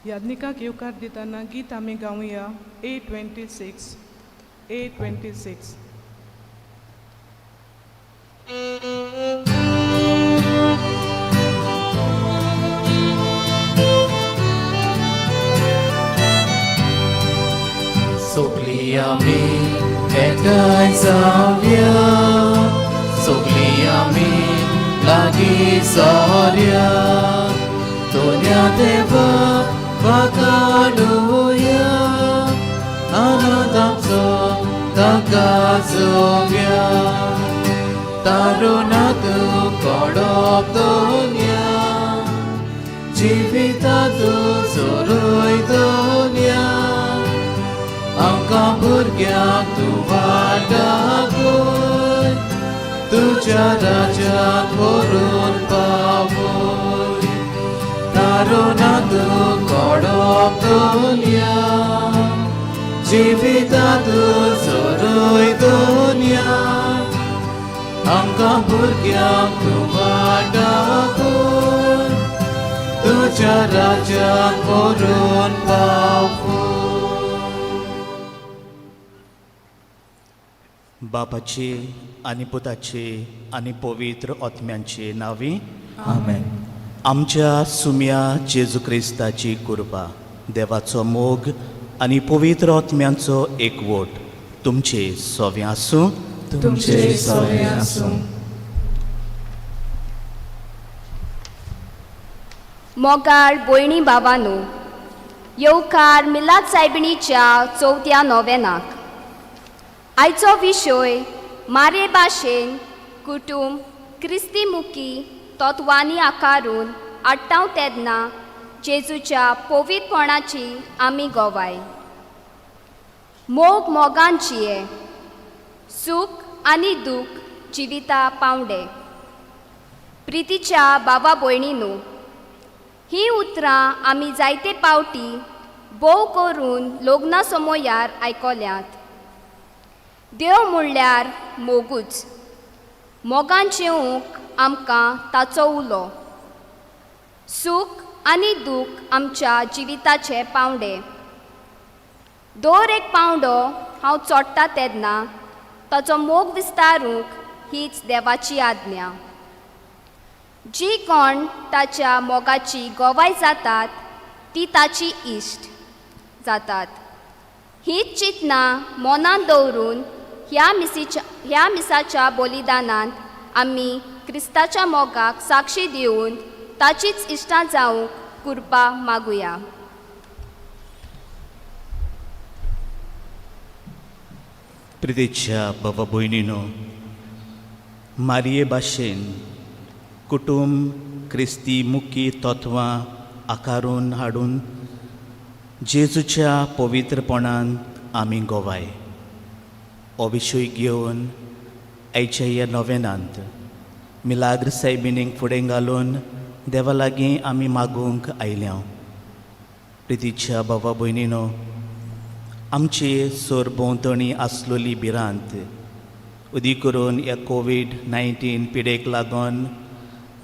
याज्ञिकाक येवकार दिताना गीत आमी गावया 826. Sogli आमी एकठांय जावया, सगळीं आमी लागीं सौरया, दोन्या देवा वाखाणुया, आनंद आमचो ताका जोगया. तारुणांत पडप दोन्या, जिवितांत चोरय दोन्या, आमकां भुरग्यांक तूं वाटावय, तुज्या राज्यांत व्हरून पावय. तारुणांत पडप दोन्या, जिवितांत चोरय दोन्या, आमकां भुरग्यांक तूं वाटावय, तुज्या राज्यांत व्हरून पावय. बापाचे आनी पुताचे आनी पवित्र आत्म्यांचे नांवी आमेन. आमच्या सुम्या जेजू क्रिस्ताची कृपा, देवाचो मोग आनी पवित्र आत्म्यांचो एकवट तुमचे सोवे आसूं. तुमचे सोवे आसूं. मोगाळ भयणी भावांनो, येवकार मिलाद सायबिणीच्या 4थ्या नोवेनाक. आयचो विशय मारे भाशेन कुटुंब क्रिस्तीमुखी तत्वांनी आकारून आडटाव तेन्ना जेजूच्या पवित्रपणाची आमी गोवाय. मोग मोगान जिये, सूख आनी दूख जिविता पावंडे. प्रितीच्या बाबा भयणींनो, ही उतरां आमी जायते पावटी भोव करून लग्ना समयार आयकल्यात. देव म्हणल्यार मोगूच, मोगान जिवूंक आमकां ताचो उलो. सूख आनी दूख आमच्या जिविताचे पावंडे. दर एक पावंडो हांव चोडटा तेन्ना ताचो मोग विस्तारूंक हीच देवाची आज्ञा. जी कोण ताच्या मोगाची गोवाय जातात ती ताची इश्ट जातात. हीच चिंतना मनांत दवरून ह्या मिसाच्या बलिदानांत आमी क्रिस्ताच्या मोगाक साक्षी दिवन ताचीच इश्टां जावंक कृपा मागुया. प्रितीच्या बाबा भयणीनो, मारये भाशेन कुटुंब क्रिस्ती मुखी तत्वां आकारून हाडून जेजूच्या पवित्रपणान आमी गोवाय. हो विशय घेवन आयच्या ह्या नोवेनांत मिलाग्र सायबिणीक फुडें घालून देवा लागीं आमी मागूंक आयल्या. प्रितीच्या बाबा भयणीनो, आमची सोरभोंवतणी आसलोली भिरांत उदी करून ह्या कोवीड-19 पिडेक लागून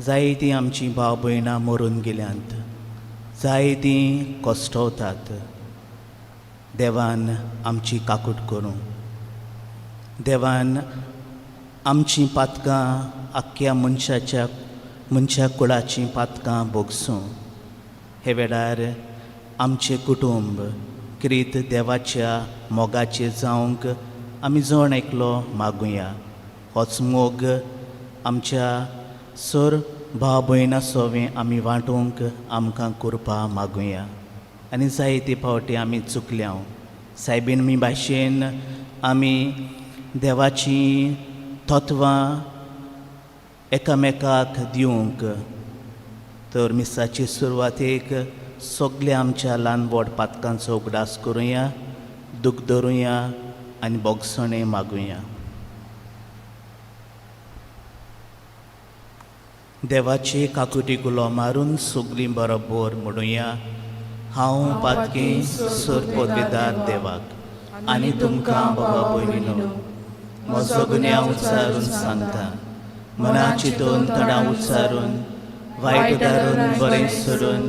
जायतीं आमचीं भाव भयणां मरून गेल्यांत, जायतीं कश्टवतात. देवान आमची काकूट करूं, देवान आमचीं पातकां आख्ख्या मनशा कुळाचीं पातकां भोगसूं. हे वेळार आमचें कुटुंब क्रीत देवाच्या मोगाचें जावंक आमी जण एकलो मागुया. होच मोग आमच्या सोर भाव भयणां सोवें आमी वांटूंक आमकां कृपा मागुया. आनी जायते फावटी आमी चुकल्या. सायबीण भाशेन आमी देवाचीं तत्वां एकामेकाक दिवंक तर मिसाचे सुरवातेक सगल्या आमच्या ल्हान व्हड पातकांचो उगडास करुया, दूख धरुया आनी बोगसणें मागुया. देवाचे काकुटी गुलो मारून सगळीं बरोबर म्हणुया. हांव पातकें सोर पदवीदार देवाक आनी तुमकां बाबा भयणीनो, म्हजो गुन्यांव उच्चारून सांगता. मना चिंतून तडां उच्चारून, वायट दारून बरें सोडून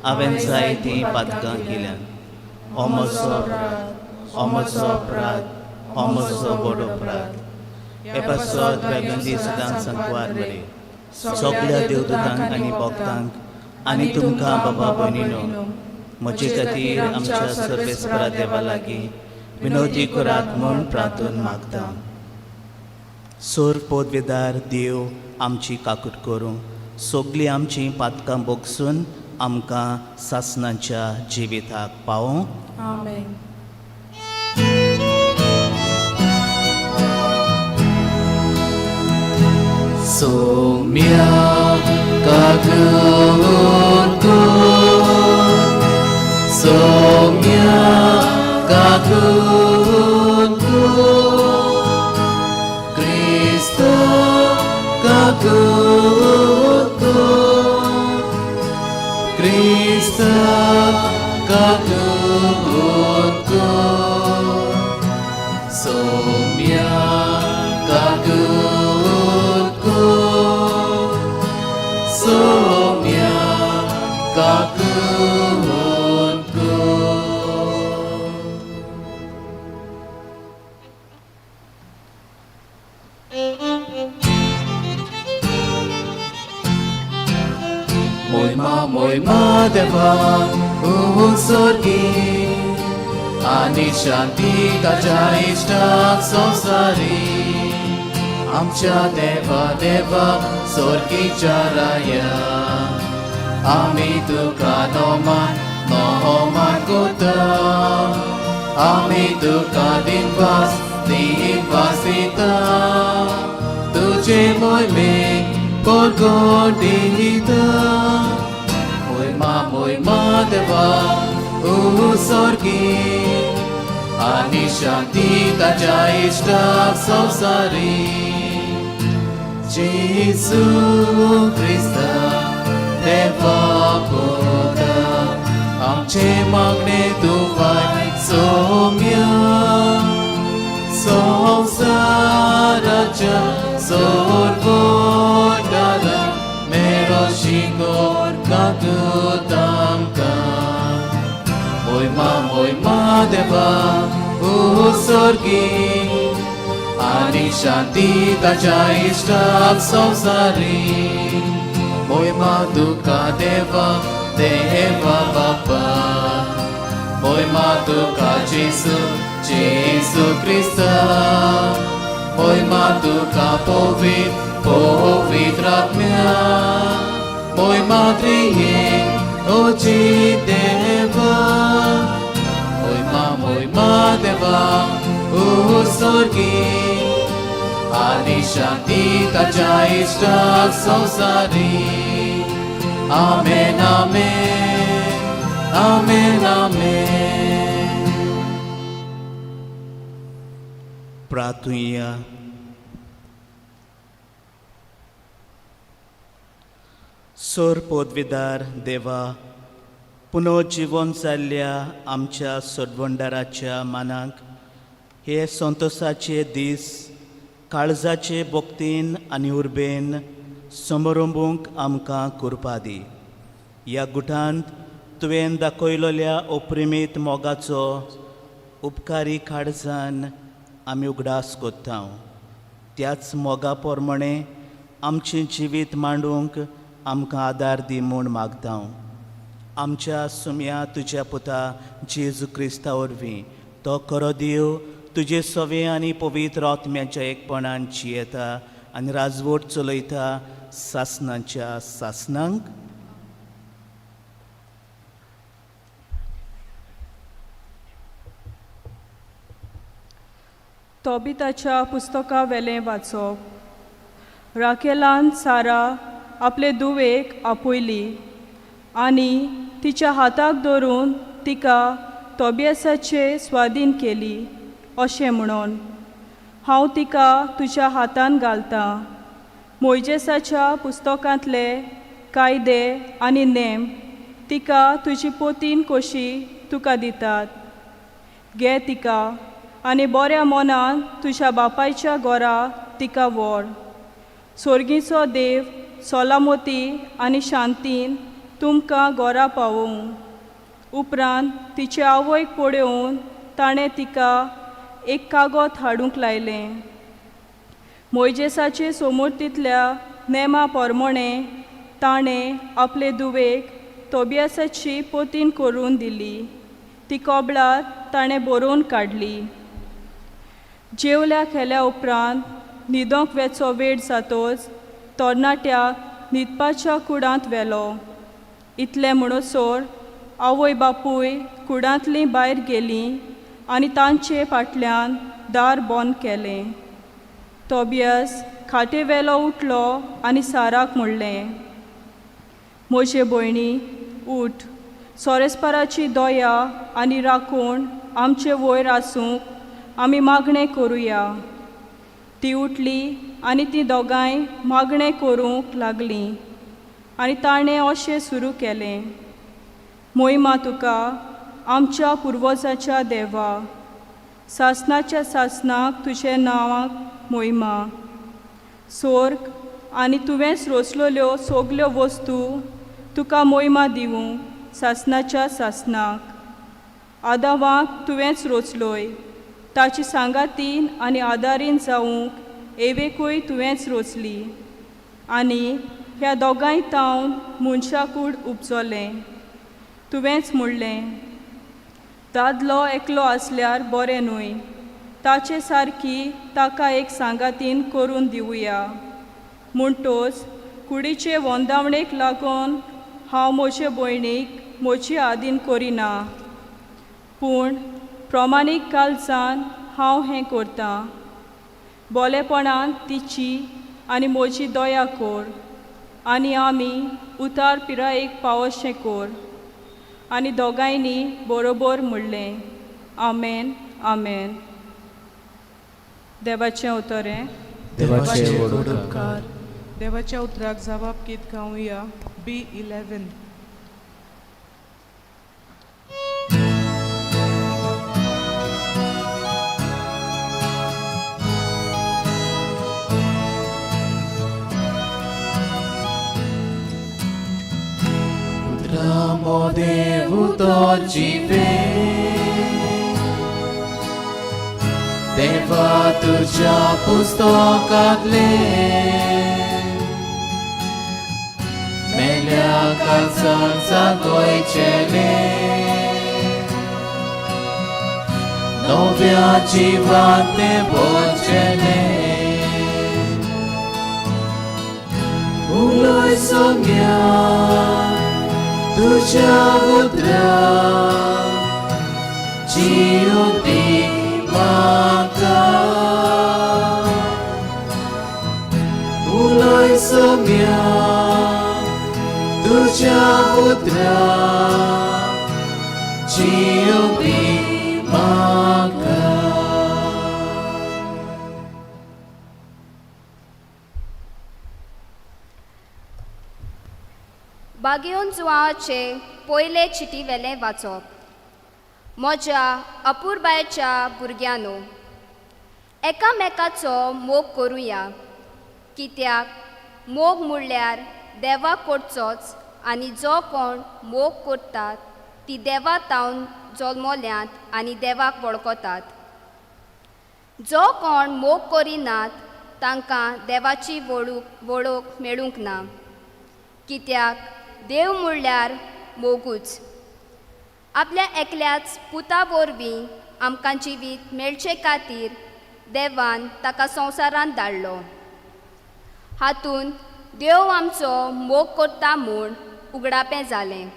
हांवें जायतीं पातकां केल्यात हो म्हजो अपराध हो म्हजो व्हड अपराध हे पासत बेगंदी सदांच सांकवार बरे सगळ्या देवदूतांक आनी भक्तांक आनी तुमकां बाबा भयणीनो म्हजे खातीर आमच्या सर्वेस्परा देवा लागीं विनवती करात म्हूण प्रार्थना मागता. सोर पदवेदार देव आमची काकूट करूं सगळीं आमचीं पातकां बोगसून आमकां सासणाच्या जिविताक पावों. आमेन. सौम्या काकूट कर, सौम्या काकूट कर, क्रिस्त काकूट कर, क्रिस्त काकूट कर, सौम्या काकूट कर, सौम्या काकूट कर. Moima deva sorgi आणि शांती ताच्या इष्टाक संसारी आमच्या देवा देवा सोर्गीच्या राया आमी तुका नोमान कोता आमी तुका दिनवास दिता तुझे मोहिमेक परगोट दिता. मोहिमा देवा सोर्गी आणि शांती ताच्या इष्टाक संसारी जेसू ख्रिस्ता देवा पुता आमचे मागणे तुवाय सौम्या संसाराच्या सोरवोटाला मेरो शिंगोर काकूट आमकां. मोहिमा देवा सोर्गी आणि शांती ताच्या इष्टाक संसारी मोहिमा तुका देवा बापा मोहिमा तुका जेसू क्रिस्ता मोहिमा तुका पवित्र आत्म्या मोहिमा त्रियेक ओची देवा. मोहिमा देवा सोर्गी आणि शांती ताच्या इष्टाक संसारी आमेन आमेन आमेन आमेन. प्रार्थुया. सोर पदवीदार देवा पुनर्जीवन जाल्ल्या आमच्या सोडवंडाराच्या मानाक हे संतोसाचे दीस काळजाचे भोक्तीन आनी उर्बेन समारंभूंक आमकां करपा दी. ह्या गुटांत तुवें दाखयलोल्या अप्रिमीत मोगाचो उपकारी काळजान आमी उगडास कोत्ता. त्याच मोगा पोरमणे आमचें जिवीत मांडूंक आमकां आदार दी म्हूण मागता. आमच्या सुम्या तुज्या पुता जेजू क्रिस्ता वरवीं तो खरो देव तुजे सवे आनी पवित्र आत्म्याच्या एकपणान जियेता आनी राजवट चलयता सासणाच्या सासणांक. तोबिताच्या पुस्तका वेलें वाचप. राकेलान सारा आपले दुवेक आपयली आनी तिच्या हाताक धरून तिका तोबियासाचे स्वाधीन केली अशें म्हणून हांव तिका तुज्या हातान घालतां. मोइजेसाच्या पुस्तकांतले कायदे आनी नेम तिका तुजी पोतीन कशी तुका दितात. घे तिका आनी बऱ्या मोनान तुज्या बापायच्या घोरा तिका व्हर. सोर्गीचो देव सोलामती आनी शांतीन तुमकां घरा पावोवं. उपरांत तिचे आवयक पळोवन ताणें तिका एक कागद हाडूंक लायलें. मोइजेसाचे सोमोरतींतल्या नेमा पोरमोणें ताणें आपले धुवेक तोबियासाची पोतीन करून दिली. ती कोबळार ताणें बरोवन काडली. जेवल्या खेल्या उपरांत न्हिदोंक वेचो वेळ जातोच तरणाट्याक न्हिदपाच्या कुडांत व्हेलो. इतलें म्हणसर आवय बापूय कुडांतलीं भायर गेलीं आनी तांचे फाटल्यान दार बंद केलें. तोबियास खाटे वेलो उठलो आनी साराक म्हणलें, म्हजे भयणी, उठ, सोरेस्पाराची दोया आनी राखूण आमचे वयर आसूंक आमी मागणें करुया. ती उठली आनी ती दोगांय मागणें करूंक लागलीं. आनी ताणें अशें सुरू केलें, मोहिमा तुका आमच्या पुर्वजाच्या देवा, सासणाच्या सासणाक तुजे नांवाक मोहिमा. स्वर्ग आनी तुवेंच रोचलोल्यो सगल्यो वस्तू तुका मोहिमा दिवूंक सासणाच्या सासणाक. आदावाक तुवेंच रोचलोय, ताची सांगातीन आनी आदारीन जावूंक एवेकूय तुवेंच रोचली. आनी ह्या दोगांय तावन मनशाकूड उपजोलें. तुवेंच म्हणलें, दादलो एकलो आसल्यार बरें न्हय, ताचे सारकी ताका एक सांगातीन करून दिवया. म्हणटोच कुडीचे वंदावणेक लागून हांव म्हजे भयणीक म्हजी आदीन करिना, पूण प्रमाणीक काळजान हांव हें करतां. बोलेपणान तिची आनी म्हजी दया कर आनी आमी उतार पिरायेक पावोशें कर. आनी दोगांयनी बरोबर म्हणलें, आमेन, आमेन. देवाचें उतरें. देवाचे वडोवकार. देवाच्या उतराक जबाब गीत गावया. B11. Amo devuto cive, Deva tuja pustokatle, Melia kalsansa goicele, Novia civate bolcele, Uloi somia, tuja udra, ciuti maka, uloi somia, tuja udra, ciuti maka. बागेवन जुवाचे पयले चिटी वेलें वाचप. म्हज्या अपुरबायेच्या भुरग्यांनो, एकामेकाचो मोग करुया, कित्याक मोग म्हणल्यार देवाक करचोच आनी जो कोण मोग करतात ती देवा तावन जल्मल्यांत आनी देवाक वळखतात. जो कोण मोग करिनात तांकां देवाची वळख मेळूंक ना, कित्याक देव म्हणल्यार मोगूच. आपल्या एकल्याच पुता वरवीं आमकां जिवीत मेळचे खातीर देवान ताका संवसारांत धाडलो. हातूंत देव आमचो मोग करता म्हूण उगडापें जालें.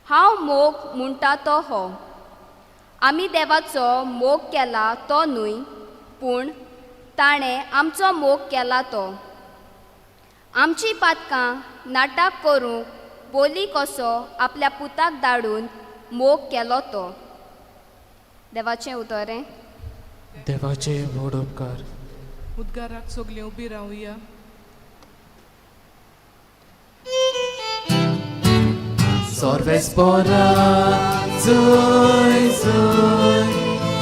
हांव मोग म्हणटा तो हो. आमी देवाचो मोग केला तो न्हय, पूण ताणें आमचो मोग केला तो. आमची पातकां नाटक करूंक बोली कसो आपल्या पुताक धाडून मोग केलो तो. देवाचें उतरें. देवाचे वडोवकार. उद्गाराक सगळीं उबी रावया. Sorves pora, zoi, zoi,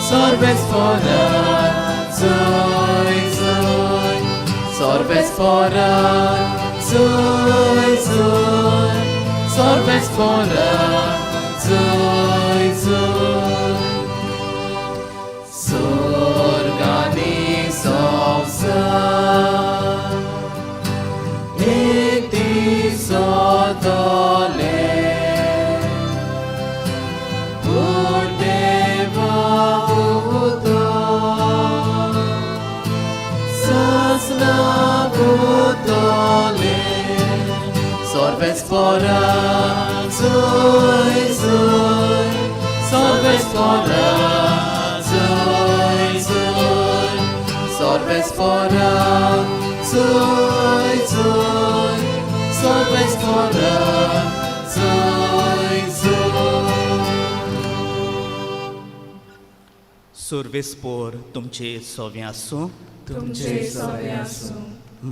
sorves pora, zoi, zoi, sorves pora, zoi, zoi, Sarves परा जय जय स्वर्गानी संवसार एक दीस जातले देवा उद्धार सजना उतले सर्वेस परा जय जय सर्वेस परा जय जय सर्वेस परा जय जय सर्वेस परा जय जय सुर्वेस्पोर तुमचे सोवे आसूं. तुमचे सवे आसूं.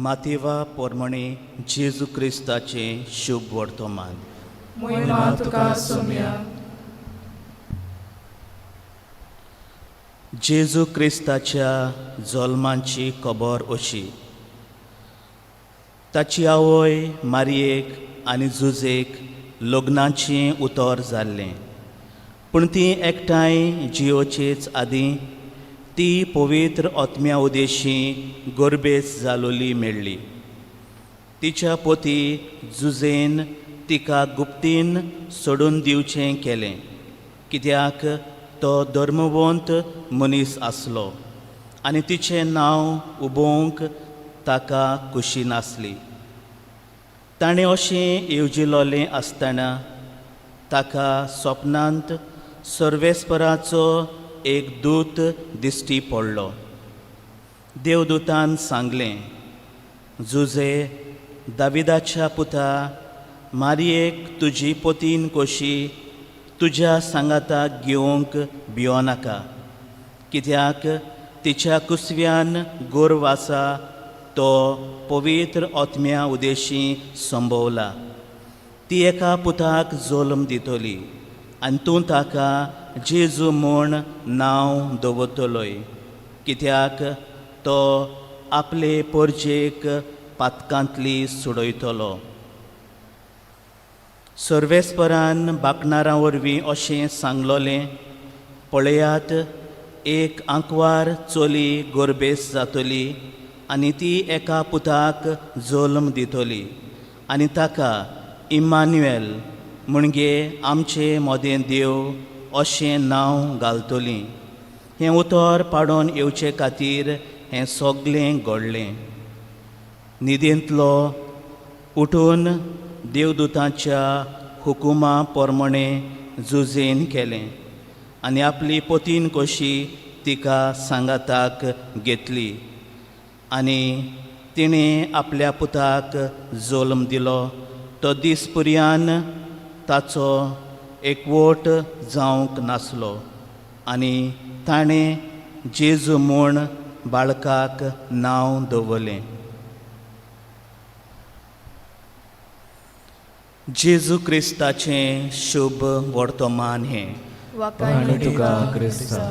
मातेवा पोरमणे जेजू क्रिस्ताचे शुभ वर्तमान. महिमा तुका सोम्या. जेजू क्रिस्ताच्या जल्माची खबर अशी. ताची आवय मारयेक आनी जुजेक लग्नाचें उतर जाल्लें, पूण ती एकठांय जियोचेच आदीं ती पवित्र आत्म्या उदेशी गोरबेस जालोली मेळ्ळी. तिच्या पोती जुजेन तिका गुप्तीन सोडून दिवचें केलें, कित्याक तो धर्मवंत मनीस आसलो आनी तिचें नांव उबोवंक ताका खुशी नासली. ताणें अशें येवजिलोलें आसतना ताका स्वप्नांत सर्वेस्पराचो एक दूत दिश्टी पडलो. देवदूतान सांगलें, जुजे, दाविदाच्या पुता, मारयेक तुजी पोतीन कोशी तुज्या सांगाताक घेवंक भियोनाका, कित्याक तिच्या कुसव्यान गोरव आसा तो पवित्र आत्म्या उदेशी संभोवला. ती एका पुताक जल्म दितली आनी तूं ताका जेजू म्हूण नांव दवरतलोय, कित्याक तो आपले पोरजेक पातकांतली सोडयतलो. सर्वेस्परान बाकणारां वरवीं अशें सांगलोलें, पळयात, एक आंकवार चोली गोरबेस जातली आनी ती एका पुताक जल्म दितली आनी ताका इम्मान्युएल म्हणजे आमचे मोदें देव अशें नांव घालतलीं. हें उतर पाडून येवचे खातीर हें सगलें घडलें. न्हिदेंतलो उठून देवदूतांच्या हुकुमा पोरमणें जुजेन केलें आनी आपली पोतीन कशी तिका सांगाताक घेतली आनी तिणें आपल्या पुताक जल्म दिलो. तो दीस पुर्यान ताचो एकवट जावंक नासलो आनी ताणें जेजू म्हूण बाळकाक नांव दवरलें. जेजू क्रिस्ताचें शुभ वर्तमान हें. वाखाण तुका क्रिस्ता.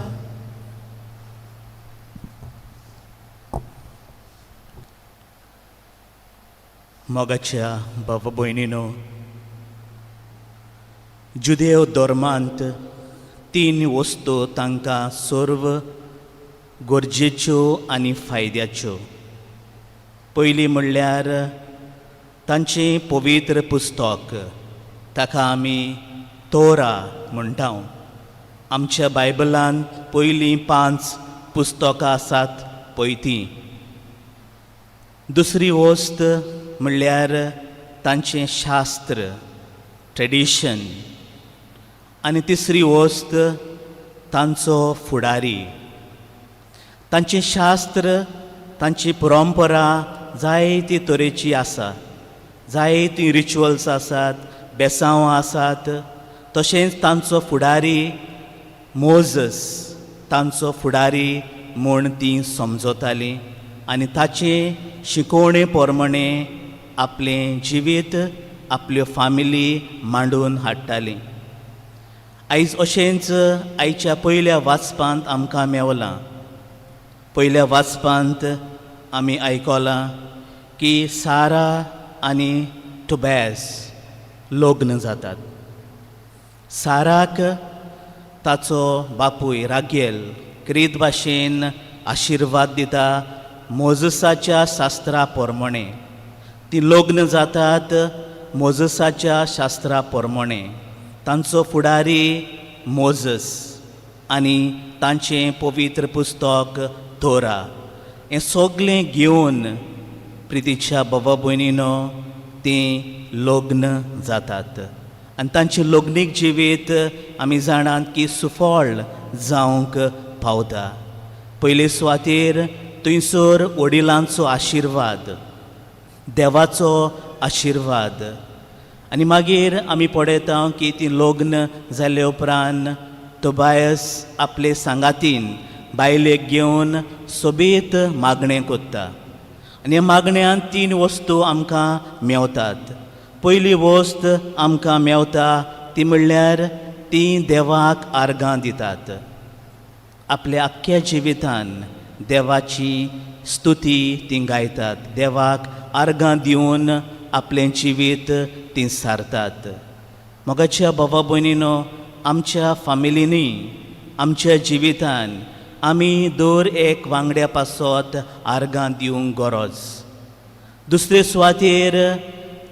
मोगाच्या बाबा भयणीनो, जुदेव धर्मांत 3 वस्तू तांकां सर्व गरजेच्यो आनी फायद्याच्यो. पयली म्हणल्यार तांचें पवित्र पुस्तक, ताका आमी तोरा म्हणटा. आमच्या बायबलांत पयलीं 5 पुस्तकां आसात पळय तीं. दुसरी वस्त म्हणल्यार तांचें शास्त्र, ट्रेडिशन. आनी तिसरी वस्त तांचो फुडारी. तांचें शास्त्र, तांची परंपरा जायती तरेची आसा. जायतीं रिच्युअल्स आसात, बेसांवां आसात. तशेंच तांचो फुडारी मोजस, तांचो फुडारी म्हूण तीं समजतालीं आनी ताचे शिकोवणे पोरमणें आपलें जिवीत, आपल्यो फामिली मांडून हाडटालीं. आयज अशेंच आयच्या पयल्या वाचपांत आमकां मेवलां. पयल्या वाचपांत आमी आयकलां की सारा आनी टोबॅस लग्न जातात. साराक ताचो बापूय रागेल क्रीत भाशेन आशिर्वाद दिता मोजसाच्या शास्त्रा प्रमाणे. ती लग्न जातात मोजसाच्या शास्त्रा प्रमाणे. तांचो फुडारी मोजस आनी तांचें पवित्र पुस्तक तोरा हें सगळें घेवन प्रितीच्या बाबा भयणीनो तीं लग्न जातात. आनी तांचें लग्नीक जिवीत आमी जाणात की सुफळ जावंक पावता. पयले सुवातेर थंयसर वडिलांचो आशिर्वाद, देवाचो आशिर्वाद, आनी मागीर आमी पळयता की ती लग्न जाले उपरांत तोबायस आपले सांगातीन बायलेक घेवन सोबीत मागणें कोत्ता. आनी ह्या मागण्यांत 3 वस्तू आमकां मेवतात. पयली वस्त आमकां मेवता ती म्हणल्यार ती देवाक आर्गां दितात. आपल्या आख्ख्या जिवितान देवाची स्तुती ती गायतात. देवाक आर्गां दिवन आपलें जिवीत ती सारतात. मोगाच्या बाबा भयणीनो, आमच्या फामिलीनी आमच्या जिवितान आमी दर एक वांगड्या पासत आर्गां दिवंक गरज. दुसरे सुवातेर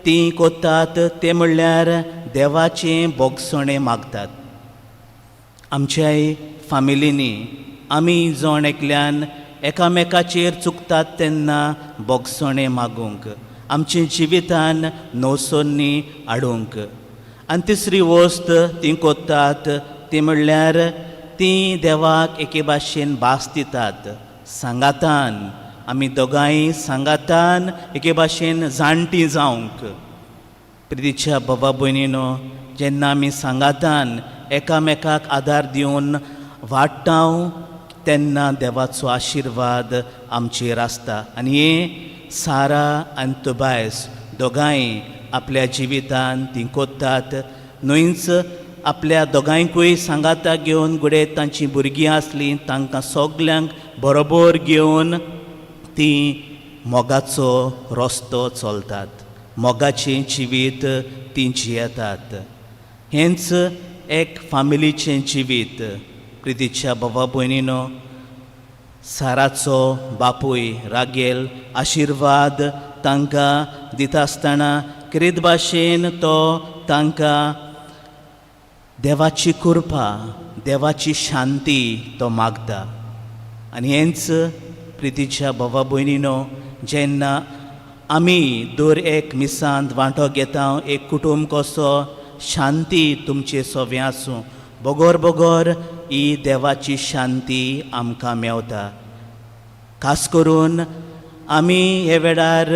ती कोत्तात ते म्हणल्यार देवाचें बोगसणें मागतात. आमच्याय फामिलीनी आमी जण एकल्यान एकामेकाचेर चुकतात तेन्ना बोगसणें मागूंक, आमचे जिवितान नवसोन्नी हाडूंक. आनी तिसरी वस्त ती कोत्तात ती म्हणल्यार ती देवाक एके भाशेन भास दितात. सांगातान आमी दोगांय सांगातान एके भाशेन जाणटी जावंक. प्रितीच्या बाबा भयणीनो, जेन्ना आमी सांगातान एकामेकाक आदार दिवन वाडटाव तेन्ना देवाचो आशिर्वाद आमचेर आसता. आनी हे सारा आनी तोबायस दोगांय आपल्या जिवितान ती कोत्तात. न्हूच आपल्या दोगांयकूय सांगाता घेवन घुडे तांचीं भुरगीं आसलीं तांकां सगल्यांक बरोबर घेवन ती मोगाचो रस्तो चलतात. मोगाचें जिवीत ती जियेतात. हेंच एक फामिलीचें जिवीत. प्रितीच्या बाबा भयणीनो, साराचो बापूय रागेल आशिर्वाद तांकां दिता आसतना क्रीत भाशेन तो तांकां देवाची कृपा, देवाची शांती तो मागता. आनी हेंच प्रितीच्या बाबा भयणीनो, जेन्ना आमी दर एक मिसांत वांटो घेता, एक कुटुंब कसो शांती तुमचे सोबे आसूं, बोगोर बोगोर ही देवाची शांती आमकां मेवता. खास करून आमी हे वेळार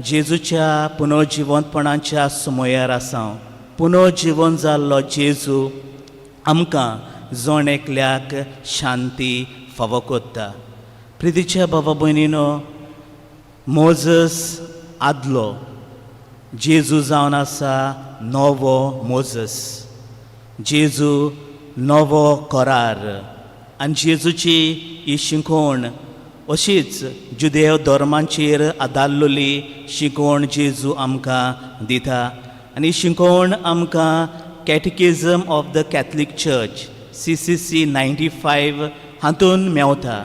जेजूच्या पुनर्जिवंतपणाच्या समयार आसा. पुनर्जीवन जाल्लो जेजू आमकां जण एकल्याक शांती फावो कोत्ता. प्रितीच्या बाबा भयणीनो, मोजस आदलो, जेजू जावन आसा नवो मोजस. जेजू नवो करार. आनी जेजूची ही शिकवण अशीच जुदेव धर्मांचेर आदारलेली शिकवण जेजू आमकां दिता. आनी शिकवण आमकां catechism of the Catholic church CCC 95 हातून मेवता.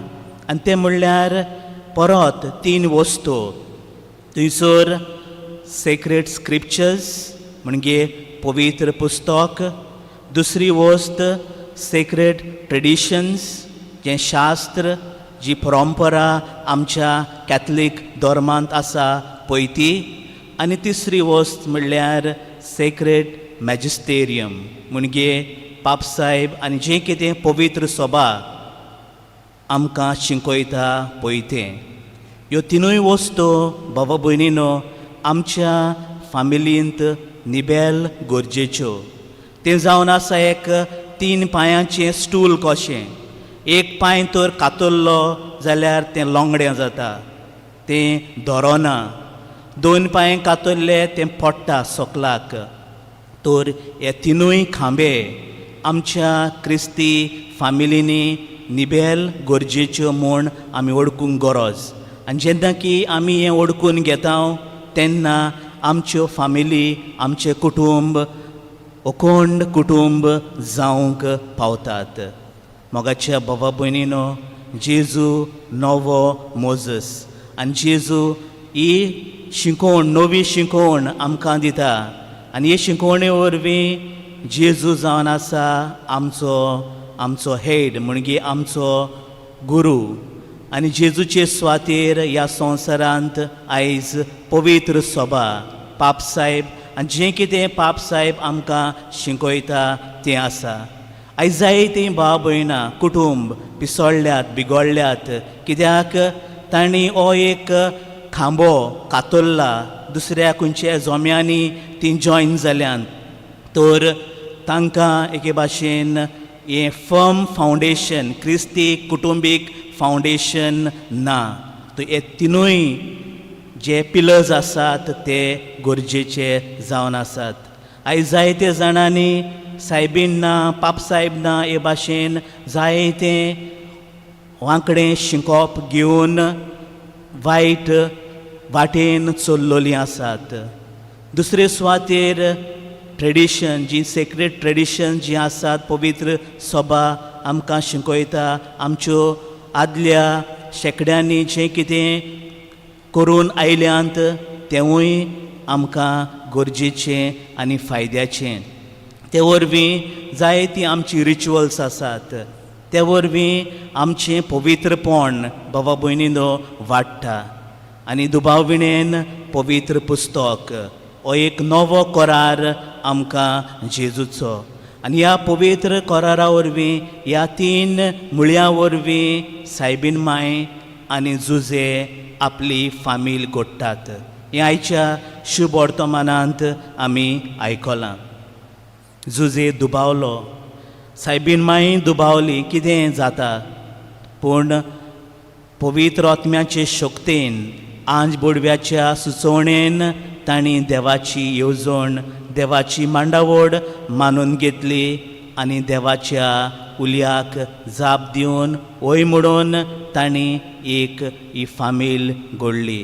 आनी ते म्हणल्यार परत 3 वस्तू. थंयसर सेक्रेड स्क्रिप्चर्स म्हणजे पवित्र पुस्तक. दुसरी वस्त सेक्रेड ट्रेडिशन्स, जें शास्त्र, जी परंपरा आमच्या कॅथलीक धर्मांत आसा पळय ती. आनी तिसरी वस्त म्हणल्यार सेक्रेड मॅजिस्टेरियम म्हणजे पापसाहेब आनी जें कितें पवित्र सभा आमकां शिकयता पळय तें. ह्यो 3 वस्तू बाबा भयणीनो आमच्या फामिलींत निबेल गरजेच्यो. तें जावन आसा एक 3 पांयांचें स्टूल कशें. एक पांय तर कातरलो जाल्यार तें लोंगडें जाता, तें धरोना. 2 पांय कातरले तें पडटा सकलाक. तर हे 3 खांबे आमच्या क्रिस्ती फामिलींनी निबेल गरजेच्यो म्हूण आमी ओळखूंक गरज. आनी जेन्ना की आमी हें ओळखून घेता तेन्ना आमच्यो फामिली आमचे कुटुंब अखंड कुटुंब जावंक पावतात. मोगाच्या बाबा भयणीनो, जेजू नवो मोजस आनी जेजू ही शिकोवण नवी शिकोवण आमकां दिता आनी हे शिकोवणे वरवीं जेजू जावन आसा आमचो हेड म्हणजे आमचो गुरू. आनी जेजूचे सुवातेर ह्या संवसारांत आयज पवित्र सभा पाप साहेब आनी जें कितें पाप साहेब आमकां शिकयता तें आसा. आयज जायतीं भाव भयणां कुटुंब पिसोडल्यात बिगोडल्यात कित्याक तांणी हो एक खांबो कातरला दुसऱ्या खंयच्या जोम्यांनी ती जॉयन जाल्यात तर तांकां एके भाशेन हें फर्म फावंडेशन क्रिस्तीक कुटुंबीक फावंडेशन ना. तो हे तिनूय जे पिलर्स आसात ते गरजेचे जावन आसात. आयज जायते जाणांनी सायबीन ना पाप साहेब ना हे भाशेन जायते वांकडें शिकोवप घेवन वायट वाटेन चल्लोलीं आसात. दुसरे सुवातेर ट्रेडिशन जी सेक्रेट ट्रेडिशन जी आसात पवित्र सभा आमकां शिकयता आमच्यो आदल्या शेंकड्यांनी जें कितें करून आयल्यांत तेवूय आमकां गरजेचें आनी फायद्याचें. ते वरवीं जायतीं आमची रिच्युअल्स आसात. ते वरवीं आमचें पवित्रपण बाबा भयणीनो वाडटा. आनी दुबाविणेन पवित्र पुस्तक हो एक नवो करार आमकां जेजूचो. आनी ह्या पवित्र करारा वरवीं ह्या 3 मुळ्यां वरवीं सायबीन माय आनी जुजे आपली फामील घडटात. हें आयच्या शुभ वर्तमानांत आमी आयकलां. जुजे दुबावलो, सायबीन माय दुबावली, कितें जाता पूण पवित्र आत्म्याचे शक्तीन आंज बोडव्याच्या सुचोवणेन तांणी देवाची येवजण देवाची मांडावळ मानून घेतली आनी देवाच्या उल्याक जाप दिवन वय म्हणून तांणी एक ही फामील घडली.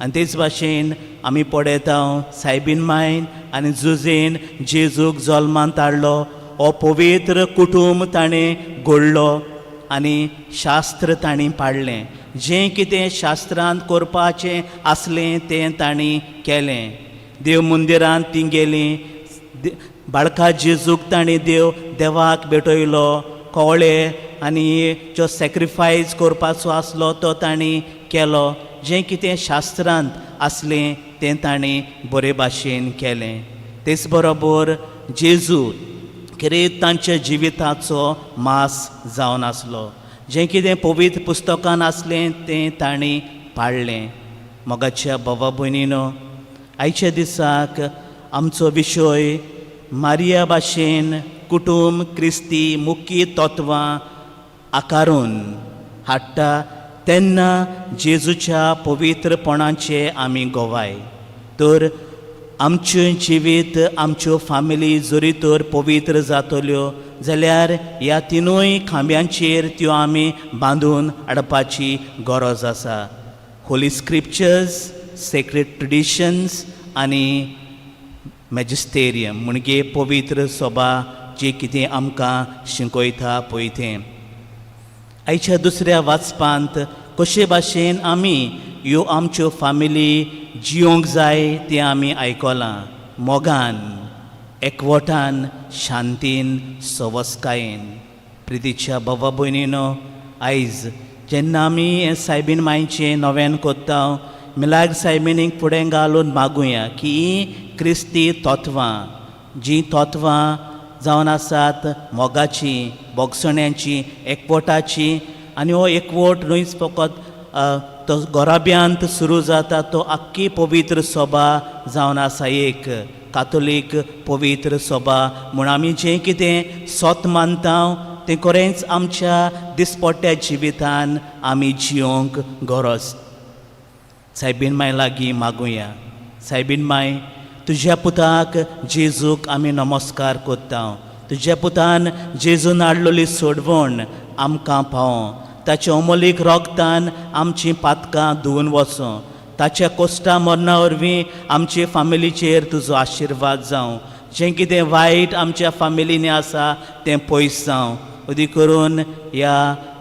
आनी तेच भाशेन आमी पळयता सायबीन मायन आनी जुजेन जेजूक जल्मांत हाडलो. हो पवित्र कुटुंब ताणें घडलो आनी शास्त्र तांणी पाळलें. जें कितें शास्त्रांत करपाचें आसलें तें तांणी केलें. देव मंदिरांत तीं गेलीं. बाळका जेजूक तांणी देवाक भेटयलो. कोवळे आनी जो सॅक्रिफायस करपाचो आसलो तो तांणी केलो. जें कितें शास्त्रांत आसलें तें तांणी बरे भाशेन केलें. तेच बरोबर जेजू खरेंच तांच्या जिविताचो मास जावन आसलो. जें कितें पवित्र पुस्तकान आसलें तें तांणी पाळलें. मोगाच्या बाबा भयणीनो, आयच्या दिसाक आमचो विशय मारिया भाशेन कुटुंब क्रिस्ती मुख्य तत्वां आकारून हाडटा तेन्ना जेजूच्या पवित्रपणाचे आमी गोवाय. तर आमचें जिवीत आमच्यो फामिली जरी तर पवित्र जातल्यो जाल्यार ह्या तिनूय खांब्यांचेर त्यो आमी बांदून हाडपाची गरज आसा. होली स्क्रिप्चर्स, सेक्रेट ट्रेडिशन्स आनी मॅजिस्टेरियम म्हणजे पवित्र सभा जी कितें आमकां शिकयता पळय तें. आयच्या दुसऱ्या वाचपांत कशे भाशेन आमी ह्यो आमच्यो फामिली जियोंक जाय तें आमी आयकलां. मोगान, एकवटान, शांतीन, सवस्कायेन. प्रितीच्या बाबा भयणीनो, आयज जेन्ना आमी हें सायबीन मायचें नव्यान कोत्ता मिलाग सायबीनीक फुडें घालून मागुया की ही क्रिस्ती तत्वां जीं तत्वां जावन आसात मोगाची, बोगसण्यांची, एकवटाची. आनी हो एकवट न्हयच फकत तो गोराब्यांत सुरू जाता, तो आख्खी पवित्र सभा जावन आसा एक कातोलीक पवित्र सभा. म्हूण आमी जें कितें सोत मानता तें खरेंच आमच्या दिसपट्ट्या जिवितान आमी जियोंक गरज. सायबीन माय लागीं मागुया. सायबीन माय, तुज्या पुताक जेजूक आमी नमस्कार कोत्ता. तुज्या पुतान जेजून हाडलेली सोडवण आमकां पावो. ताच्या अमोलीक रोगतान आमचीं पातकां धुवन वचों. ताच्या कोश्टा मरणा वरवीं आमचे फामिलीचेर तुजो आशिर्वाद जावं. जें कितें वायट आमच्या फामिलीनी आसा तें पयस जावं. उदी करून ह्या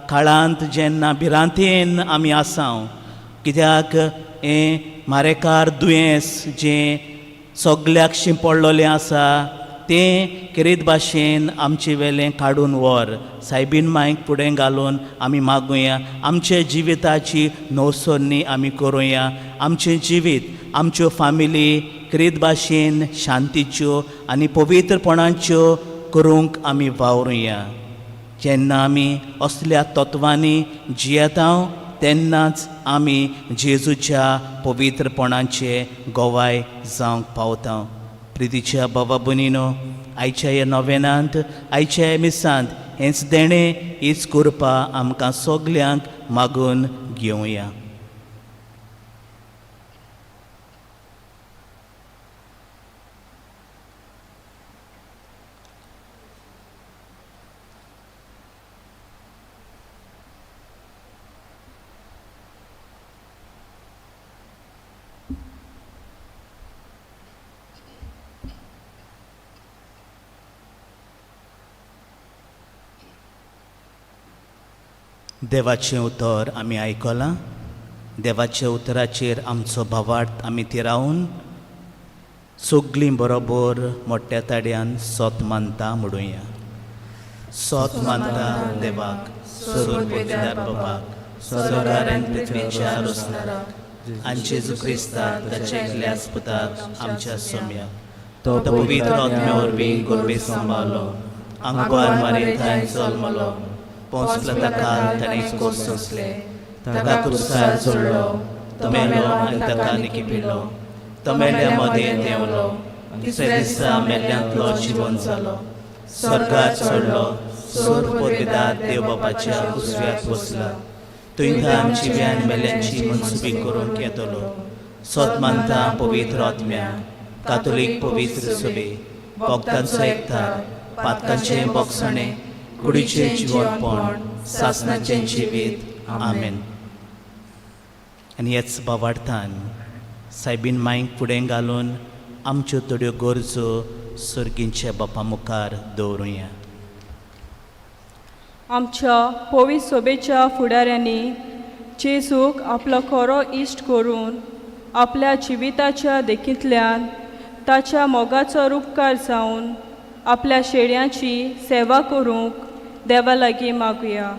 काळांत जेन्ना भिरांतेन आमी आसां, कित्याक हें मारेकार दुयेंस जें सगल्याक शिंपडलोलें आसा तें किरीत भाशेन आमचे वेलें काडून व्हर. सायबीन मांयक फुडें घालून आमी मागुया, आमचे जिविताची नवसोन्नी आमी करुया. आमचें जिवीत, आमच्यो फामिली किरीत भाशेन शांतीच्यो आनी पवित्रपणाच्यो करूंक आमी वावरुया. जेन्ना आमी असल्या तत्वांनी जियेता तेन्नाच आमी जेजूच्या पवित्रपणाचे गोवाय जावंक पावता. प्रितीच्या बाबा भयणीनो, आयच्या ह्या नोवेनांत, आयच्या ह्या मिसांत हेंच देणें, हीच कृपा आमकां सगल्यांक मागून घेवया. देवाचें उतर आमी आयकलां. देवाच्या उतराचेर आमचो भावार्थ आमी तिरावन सगळीं बरोबर मोठ्या ताड्यान सोत मानता म्हणुया. सोत मानता देवाक, सर्वोपकार बाबाक, स्वर्गार आनी पृथ्वीच्या रचणाराक, आनी जेजू क्रिस्ताक ताचे एकल्याच पुताक आमच्या सोम्या. तो पवित्र आत्म्या वरवीं गर्भेंत सांबाळलो, आंगवार मारियेंतान जल्मलो, पोंच काल ताणें कोस सोंसले, ताका क्रुसार जोडलो, तो मेलो आनी ताका निखिपिलो, तो मेल्या मदें देंवलो, तिसऱ्या दिसा मेल्ल्यांतलो जिवन जालो, स्वर्गात चडलो, सर्वोपकार देव बापाच्या उजव्याक बसला. थंय आमची व्यान मेल्ल्यांची मनसुबी करूंक येतलो. सोत मानता पवित्र आत्म्या, कातोलीक पवित्र सभे, भक्तांचो एकठांय, पातकांचें बोगसणें, कुडीचें जिवनपण, सासणाचें जिवीत. आमेन. आनी हेच भावार्थान सायबीन मांयक फुडें घालून आमच्यो थोड्यो गरजो सर्गींच्या बापा मुखार दवरुया. आमच्या पवित्र सभेच्या फुडाऱ्यांनी जेजूक आपलो खरो इश्ट करून आपल्या जिविताच्या देखींतल्यान ताच्या मोगाचो उपकार जावन आपल्या शेड्यांची सेवा करूंक देवा लागीं मागुया.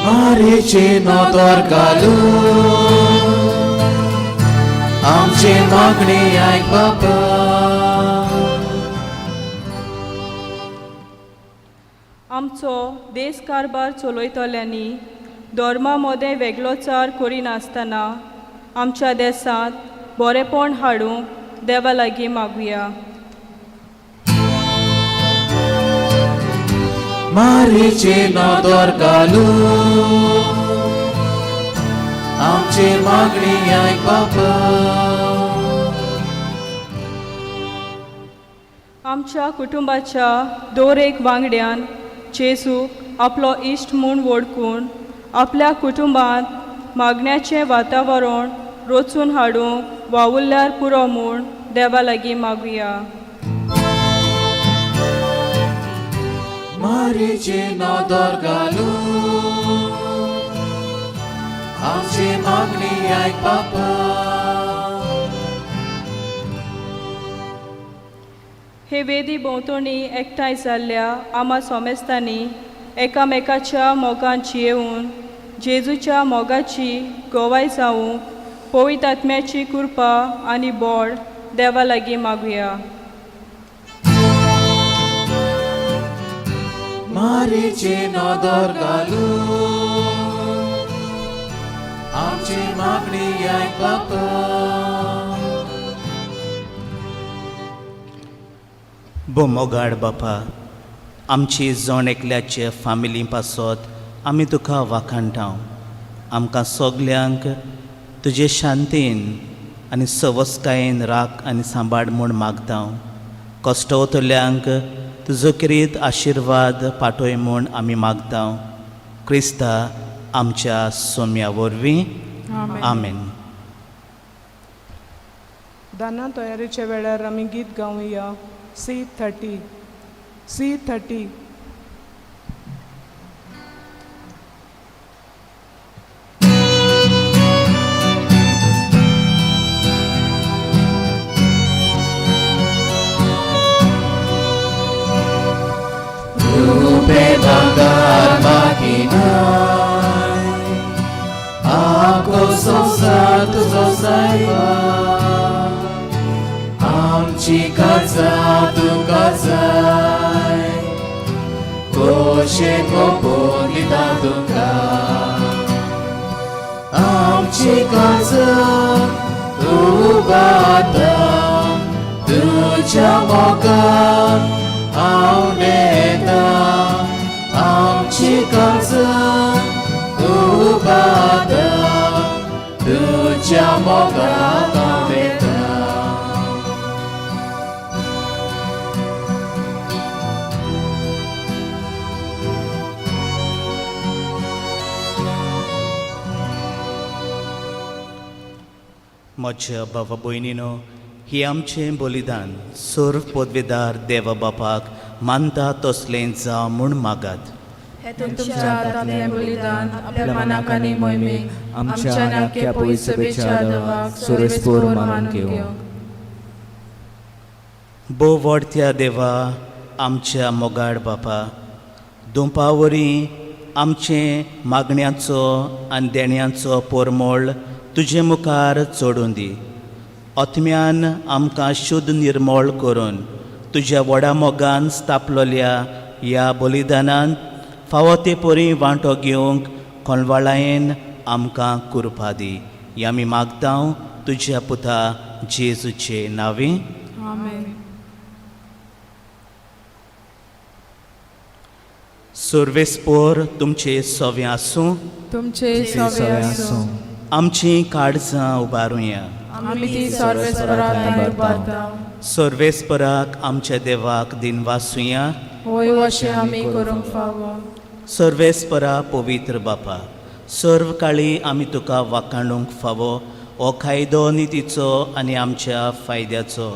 मारेचे नोदोर घालून आमचे मागणे आयक बापा. आमचो देश कारबार चलयतल्यांनी धर्मा मदें वेगळोचार करिनासतना आमच्या देशांत बरेपण हाडूंक देवा लागीं मागुया. मारेचे नोदोर घालून आमचे मागणी आयक बापा. आमच्या कुटुंबाच्या दर एक वांगड्यान जेजूक आपलो इश्ट म्हूण वळखून आपल्या कुटुंबांत मागण्याचें वातावरण रचून हाडूंक वावुरल्यार पुरो म्हूण देवा लागीं मागुया. मारेचे नोदोर घालून आमची मागणी आयक बापा. हे वेदी भोंवतणी एकठांय जाल्ल्या आमा सोमेस्तांनी एकामेकाच्या मोगान जियेवून जेजूच्या मोगाची गोवाय जावूंक पवित्र आत्म्याची कृपा आनी बोड देवा लागीं मागुया. मारेचे नोदोर घालून आमची मागणी आयक बापा. मोगाड बापा, आमची जण एकल्याचे फामिली पासत आमी तुका वाखाणटाव. आमकां सगल्यांक तुजे शांतीन आनी सवस्कायेन राख आनी सांबाळ म्हूण मागतां. कश्टवतल्यांक तुजो किरीत आशिर्वाद पाठय म्हूण आमी मागतां. क्रिस्ता आमच्या सोम्या वरवीं आमेन. दाना तयारीच्या वेळार आमी गीत गावया. C30 C30. Rupe bagar makinai, Ako संसार तुझो सायबा, आमची काळजां तुका जाय, कोशे कोपोन दिता तुका. आमची काळजां उबाता, तुझ्या मोगान हांव नेता. आमची काळजां उबाता, तुझ्या मोगान हांव नेता. म्हज्या भावा भयणीनो, ही आमचें बलिदान सर्व पदवेदार देवा बापाक मानता तसलें जावं म्हूण मागात. हे तुमच्या हातांतलें बलिदान आपल्या मनाक आनी मोहिमेक आमच्या नाक्या पवित्रसभेच्या देवाक सर्वेस्पर मानून घेवंक. भोव व्हडत्या देवा, आमच्या मोगाड बापा, दुंपावरी आमचे मागण्यांचो आनी देण्यांचो पोरमोळ तुजे मुखार चोडून दी. आत्म्यान आमकां शुद्ध निर्मळ करून तुज्या व्हडा मोगान स्थापलोल्या ह्या बलिदानांत फावो ते परी वांटो घेवंक कोणवाळायेन आमकां कृपा दी. ही आमी मागतांव तुज्या पुता जेजूचे नांवे. आमेन. सर्वेस्पोर तुमचे सवे आसूं. तुमचे सवे आसूं. आमची काळजां उबारुया. आमी ती सर्वेस्पराक उबारता. सर्वेस्पराक आमच्या देवाक दिन वासुया. होय अशें आमी करूंक फावो. सर्वेस्परा पवित्र बापा, सर्व काळी आमी तुका वाखाणूंक फावो हो कायदो नितीचो आनी आमच्या फायद्याचो.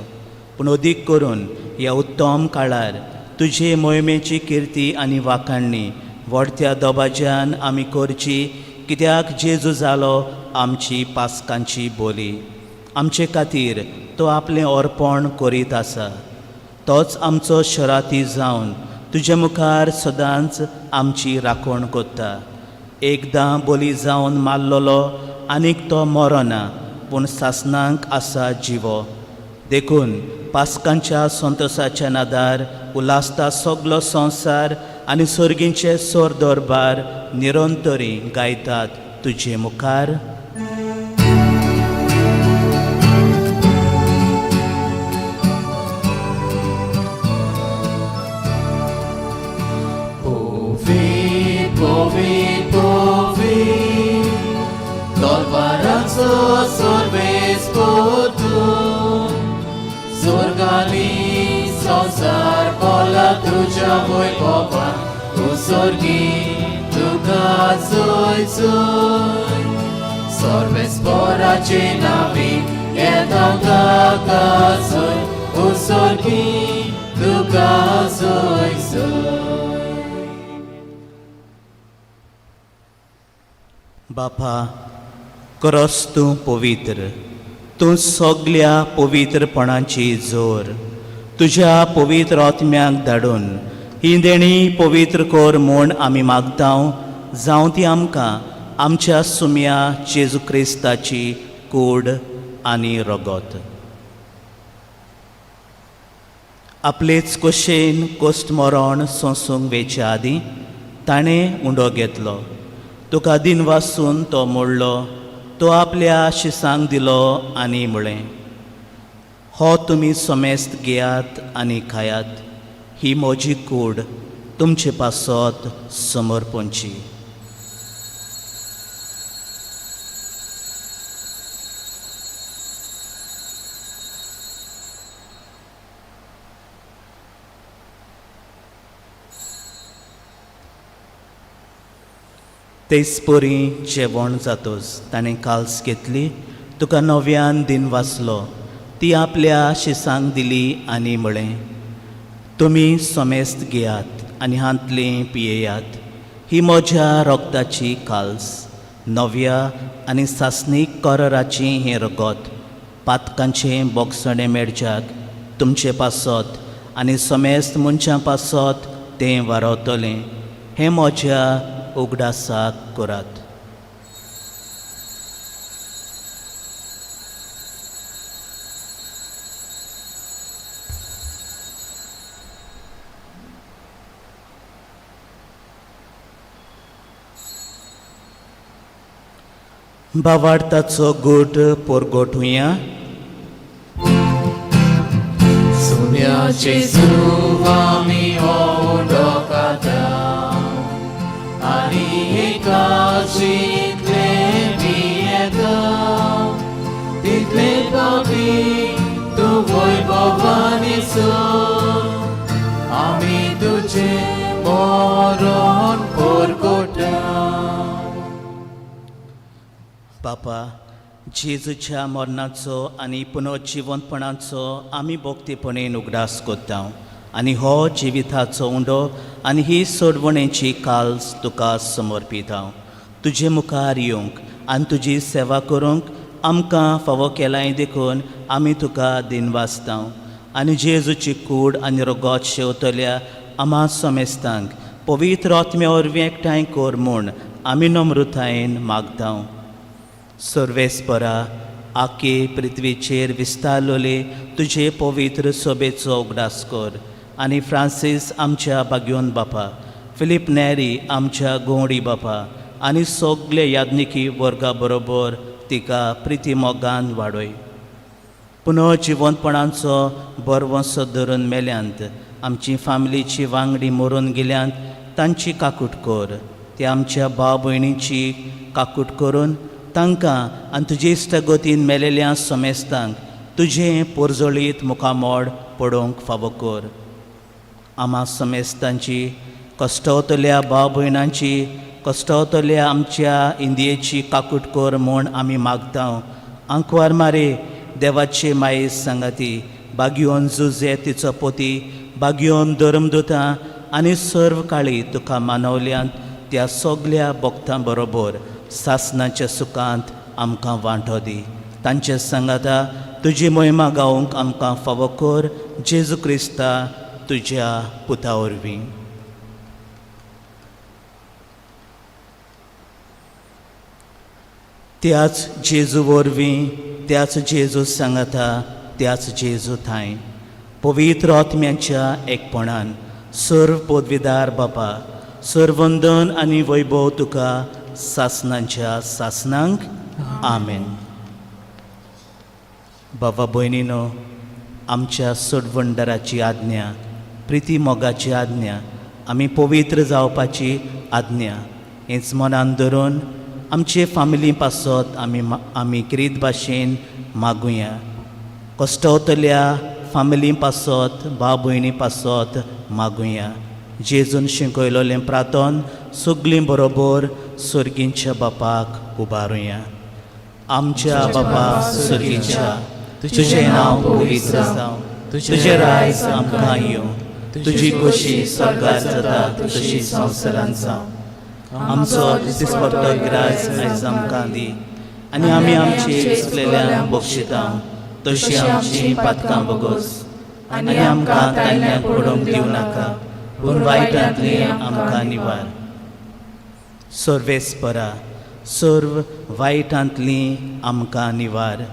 पूण अदीक करून ह्या उत्तम काळार तुजे मोहिमेची किर्ती आनी वाखाणणी व्हडत्या दोबाज्यान आमी करची, कित्याक जेजू जालो आमची पासकांची बोली. आमचे खातीर तो आपलें अर्पण करीत आसा. तोच आमचो शराती जावन तुजे मुखार सदांच आमची राखण करता. एकदां बली जावन मारलोलो आनीक तो मरोना, पूण सासणांक आसा जिवो. देखून पासकांच्या संतोशाच्या नादार उलासता सगलो संवसार आनी सर्गींचे सोर दरबार निरंतरी गायतात तुजे मुखार. Povit, Dolvaraco सर्वेस्पर तू, Zorgali संसार पोला तुझ्या वैभवान, उसर्गी तुका जोय जोय. सर्वेस्पराचे नावी येता ताका जोय, उसर्गी तुका जोय जोय. बापा, करस तूं पवित्र, तूं सगल्या पवित्रपणाची जोर. तुज्या पवित्र आत्म्याक धाडून ही देणी पवित्र कर म्हूण आमी मागतांव, जावं ती आमकां आमच्या सुम्या जेजू क्रिस्ताची कूड आनी रगत. आपलेच कुशेन कोश्ट मरण सोंसूंक वेचे आदीं ताणें उंडो घेतलो. तुका दिन वासून तो मोडलो, तो आपल्या शिसांक दिलो आनी म्हळें, हो तुमी सोमेस्त घेयात आनी खायात, ही म्हजी कूड तुमचे पासत समर्पणची. तेच पोरी जेवण जातोच ताणें काल्स घेतली, तुका नव्यान दिन वाचलो, ती आपल्या शिसांक दिली आनी म्हळें, तुमी सोमेस्त घेयात आनी हांतलें पियेयात, ही म्हज्या रोगताची काल्स, नव्या आनी सासणीक कोराची हें रगत, पातकांचें बोगसणें मेळच्याक तुमचे पासत आनी सोमेस्त मनशां पासत तें वारवतलें, हें म्हज्या उगडासाक करात. भावार्थाचो गोट पोरगोठुया. सुम्याचे सुवामी ओडोकाता आनी एकाचीतले बियेता तितले पापी तूं वैभवानी सो आमी तुजे मोरोन पोरगोटा. बापा, जेजूच्या मरणाचो आनी पुनर्जिवंतपणाचो आमी भोक्तीपणेन उगडास कोत्ता आनी हो जिविताचो उंडो आनी ही सोडवणेची काल्स तुका समर्पीत हांव. तुजे मुखार येवंक आनी तुजी सेवा करूंक आमकां फावो केलाय देखून आमी तुका दिनवासता आनी जेजूची कूड आनी रगत शेवतल्या आम्हा समेस्तांक पवित्र आत्म्या वरवीं एकठांय कर म्हूण आमी नम्रतायेन मागता. सर्वेस्परा, आखे पृथ्वीचेर विस्तारलोले तुजे पवित्र सोबेचो उगडास कर आनी फ्रांसीस आमच्या बाग्योन बापा, फिलीप नेरी आमच्या गोंडी बापा आनी सगळे याज्ञिकी वर्गा बरोबर तिका प्रिती मोगान वाडय. पुनर्जिवंतपणाचो बरवंसो धरून मेल्यांत आमची फॅमिलीची वांगडी मरून गेल्यांत तांची काकूट कर. ते आमच्या भाव भयणींची काकूट करून तांकां आनी तुजे इश्टगतीन मेलेल्या समेस्तांक तुजें पोरजोळीत मुखामोड पडोवंक फावो कर. आम्हा समेस्तांची कश्टावतल्या भाव भयणांची कश्टावतल्या आमच्या इंडियेची काकूट कर म्हूण आमी मागता. आंकवार मारे देवाचे मायेस सांगाती, बागयोन जुजे तिचो पोती, बागयोन धर्मदुतां आनी सर्व काळी तुका मानवल्यांत त्या सगळ्या भक्तां बरोबर सासणाच्या सुखांत आमकां वांटो दी. तांचे सांगाता तुजी महिमा गावंक आमकां फावो कर. जेजू क्रिस्ता तुज्या पुता वरवीं. त्याच जेजू वरवीं, त्याच जेजू सांगाता, त्याच जेजू थंय पवित्र आत्म्याच्या एकपणान सर्व पदवीदार बापा, सर्वंदन आनी वैभव तुका सासणांच्या सासणांक. आमेन. बाबा भयणीनो, आमच्या सोडवंडराची आज्ञा, प्रिती मोगाची आज्ञा, आमी पवित्र जावपाची आज्ञा हेच मनान धरून आमचे फॅमिली पासत आमी क्रीत भाशेन मागुया. कश्टावतल्या फॅमिली पासत भाव भयणी पासत मागुया. जेजून शिकयलोलें प्रार्थन सगळीं बरोबर सर्गींच्या बापाक उबारुया. आमच्या बापा सर्गींच्या, तुजें नांव पवित्र जावं, तुजें रायज आमकां येवं, तुजी खोशी स्वर्गार जाता तशी संवसारांत जावं. आमचो दिसपट्टो गिरायज आयज आमकां दी आनी आमी आमची चुकलेल्यांक बक्षिता तशी आमची पातकां बगोस आनी आमकां कांयल्याक पडोवंक दिवं नाका, पूण वायटांतली आमकां निवार. सर्वेस्परा, सर्व वायटांतली आमकां निवार.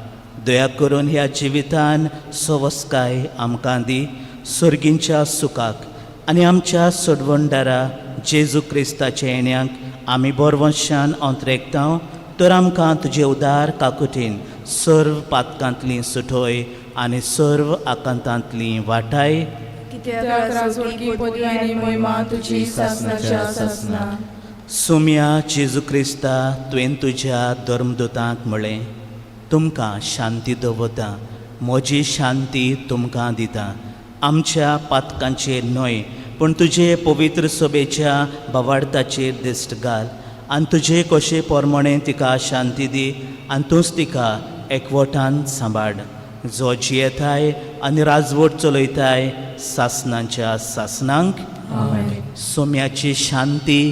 दया करून ह्या जिवितान सवस्काय आमकां दी सर्गींच्या सुखाक आनी आमच्या सोडवणदारा जेजू क्रिस्ताच्या येण्याक आमी बरवंशान अंतरेकता. तर आमकां तुजे उदार काकुटीन सर्व पातकांतली सुटोय आनी सर्व आकांतांतली वाटाय. कित्याक राजवडकी पदवी आनी महिमा तुजी सासणाच्या सासना. सुम्या जेजू क्रिस्ता, तुवें तुज्या धर्मदूतांक म्हळें, तुमकां शांती दवरता, म्हजी शांती तुमकां दिता. आमच्या पातकांचेर न्हय पूण तुजे पवित्र सोबेच्या भावार्थाचेर दिश्ट घाल आनी तुजे कशे पोरमणे तिका शांती दी आनी तूंच तिका एकवटान सांबाळ जो जियेताय आनी राजवट चलयताय सासनांच्या सासनांक सोम्याची शांती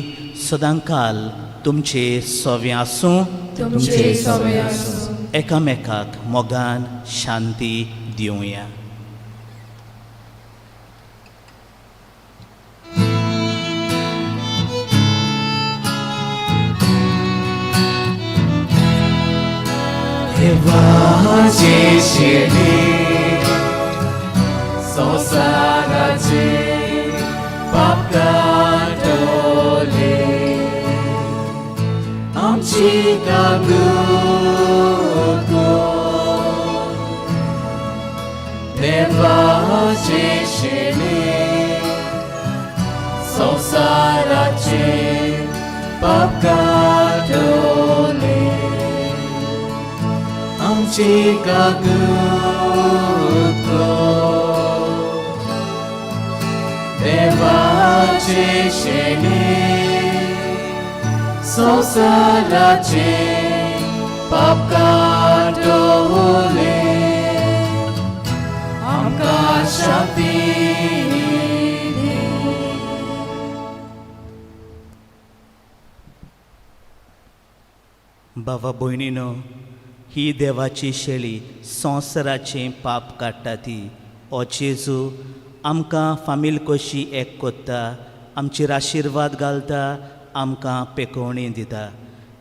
सदांकाल तुमचे सोवे आसूं तुमचे सोवे आसूं एकामेकाक मोगान शांती दिवया. देवाचे शेणे संसाराचे पाप काडले आमची कागूद देवाचे शेणे संसाराचे पाप काडले आमची कागूद देवाचे शेणे संसाराचे पाप काडले आमकां शांती दी. बाबा भयणीनो, ही देवाची शेळी संवसाराचें पाप काडटा ती हो जेजू आमकां फामील कशी एक कोत्ता, आमचेर आशिर्वाद घालता, आमकां पेकोवणी दिता.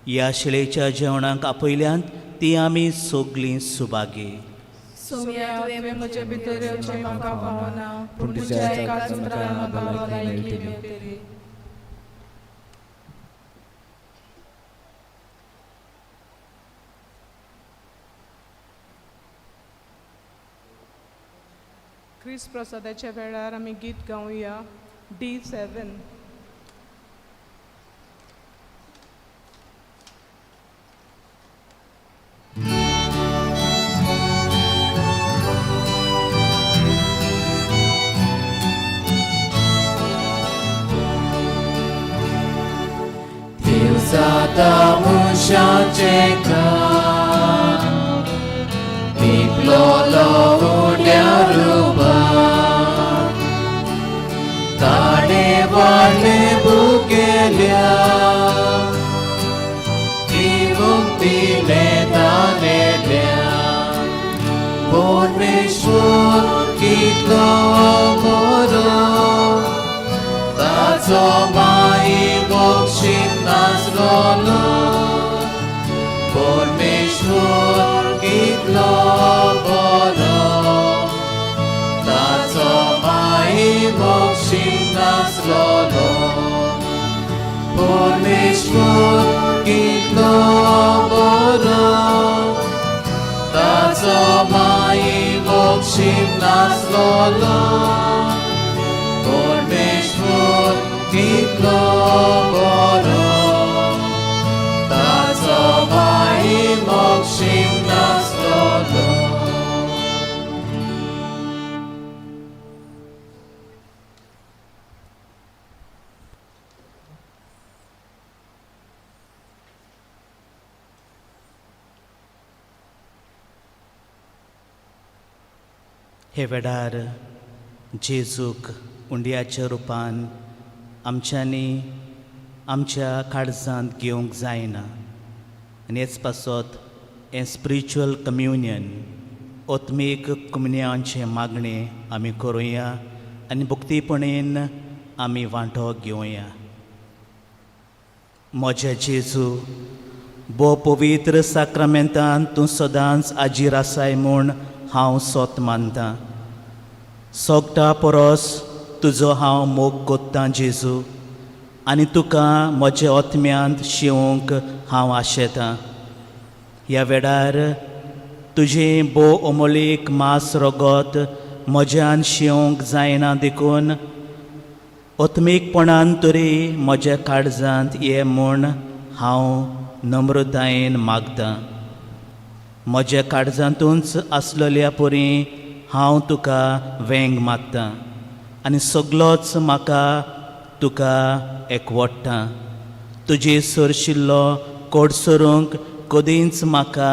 ह्या शेळेच्या जेवणाक आपयल्यांत ती आमी सगळीं सुभागी. सोम्या तुवें म्हजे भितर येवचें म्हाका कळना, पूण तुज्या तुज्या एकाच एकाच उतरान उतरान म्हाका भलायकी भलायकी मेळटली. मेळटली. ख्रिस्त प्रसादाच्या वेळार आमी गीत गावया D7. दिवसाता मुशाचे काम पिकलोलो उड्या रुबार ताडे वाडले भुकेल्या दिवंक दिले दानेल्या परमेश्वर कितलो बरो ताचो माई बक्षीत नाचलोलो परमेश्वर कितलो बरो ताचो माई बक्षीत नाचलोलो परमेश्वर कितलो बरो ताचो माई बक्षीत नाचलोलो परमेश्वर कितलो बरो ताचो माई बक्षीत नाचलोलो. हे वेळार जेजूक उंडयाच्या रुपान आमच्यांनी आमच्या काळजांत घेवंक जायना आनी हेच पासत हें स्पिरिच्युअल कम्युनियन ओत्मीक कम्युनियनाचें मागणें आमी करुया आनी भक्तीपणेन आमी वांटो घेवया. म्हज्या जेजू, बो पवित्र साक्रामेंतान तूं सदांच आजीर आसाय म्हूण हांव सोत मानतां. सोगटा परस तुजो हांव मोग कोत्तां जेजू आनी तुका म्हज्या ओतम्यांत शिवूंक हांव आशेतां. ह्या वेळार तुजें बो अमोलीक मास रगत म्हज्यान शिवूंक जायना देखून ओतमीकपणान तरी म्हज्या काळजांत ये म्हूण हांव नम्रतायेन मागतां. म्हज्या काळजांतूच आसलेल्या परी हांव तुका वेंग मागतां आनी सगलोच म्हाका तुका एकवडटा. तुजे सरशिल्लो कोड सरूंक कदींच म्हाका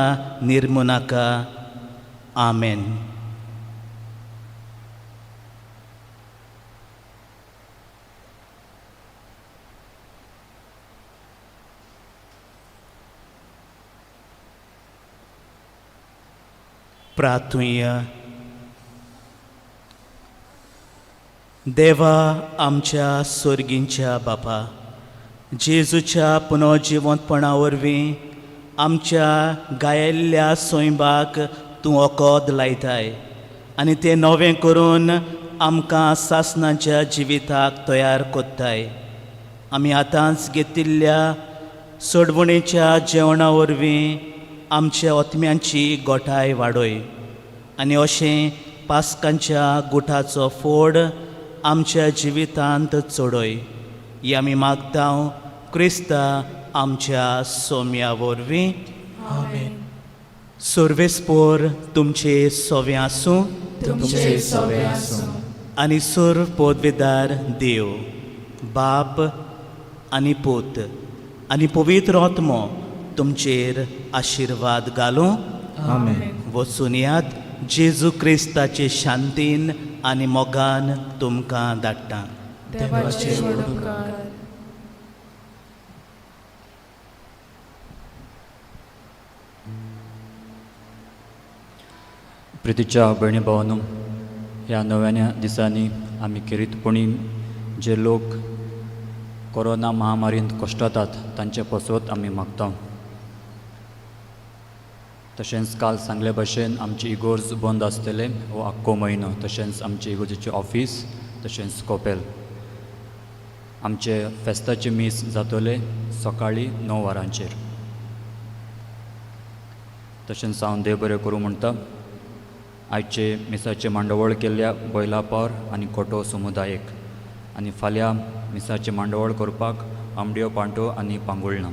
निर्मू नाका. आमेन. प्रार्थुया. देवा आमच्या स्वर्गींच्या बापा, जेजूच्या पुनर्जिवंतपणा वरवीं आमच्या गायल्ल्या सोयंबाक तूं ओकोद लायताय आनी तें नवें करून आमकां सासणाच्या जिविताक तयार कोत्ताय. आमी आतांच घेतिल्ल्या सोडवणेच्या जेवणा वरवीं आमच्या ओतम्यांची गोठाय वाडय आनी अशें पास्कांच्या गुठाचो फोड आमच्या जिवितांत चडय. ही आमी मागतां क्रिस्ता आमच्या सोम्या वरवीं. आमेन. सर्वेस्पोर तुमचे सोवे आसूं तुमचे सवे आसूं. आनी सर्व पदवेदार देव बाप आनी पूत आनी पवित्र आत्मो तुमचेर आशिर्वाद घालूं. आमेन. वचून यात. जेजू क्रिस्ताचे शांतीन आनी मोगान तुमकां धाडटा. देवाचे उपकार. प्रितीच्या भयणी भावांनो, ह्या नव्यान्या दिसांनी आमी किरीतपणी जे लोक कोरोना महामारींत कश्टातात तांचे पसत आमी मागता. तशेंच काल सांगले भशेन आमची इगोर्ज बंद आसतले हो आख्खो म्हयनो. तशेंच आमचे इगोर्जेचे ऑफीस तशेंच कोपेल. आमचे फेस्ताचे मीस जातले सकाळीं 9 वरांचेर. तशेंच हांव देव बरें करूं म्हणटा. आयचे मिसाचे मांडवळ केल्ल्या बैलापार आनी कोटो समुदायक आनी फाल्यां मिसाचे मांडवळ करपाक आमड्यो पांटो आनी पांगुळणां.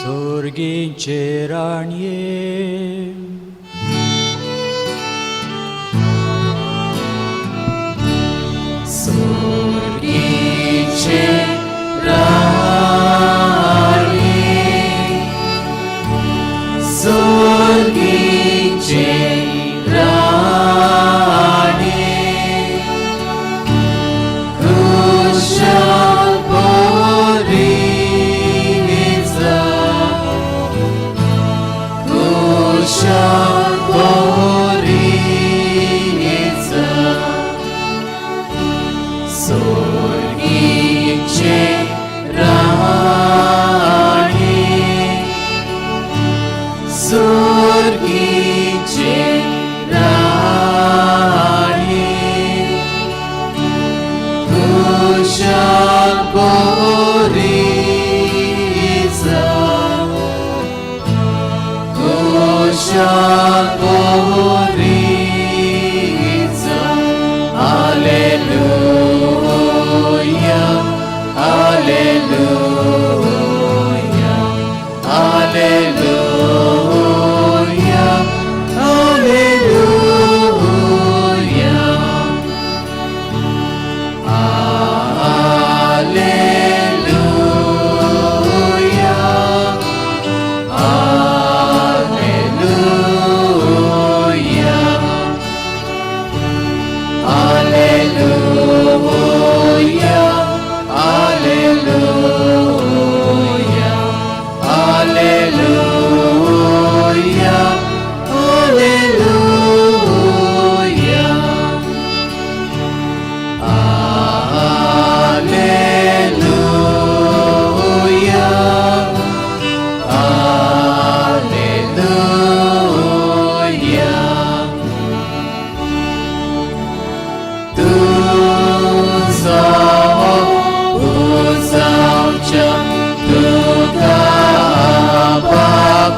सर्गीचे राणये सर्गीचे राणी सर्गीचे राणी खुशाल बोरीचा खुशाल बोरीचा सर्गीचे राणी सर्गीचे राणी खुशाल बोरीचा खुशाल Boricha hallelujah hallelujah hallelujah hallelujah hallelujah hallelujah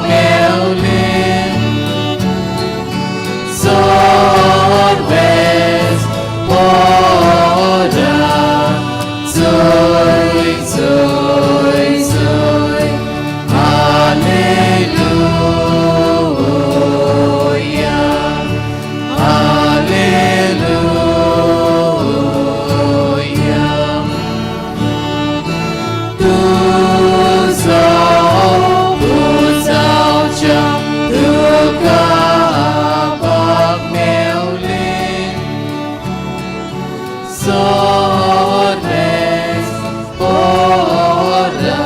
meulin sorbes ora soy Alleluia Alleluia Tu sau trong tu ca bạc meulin sorbes ora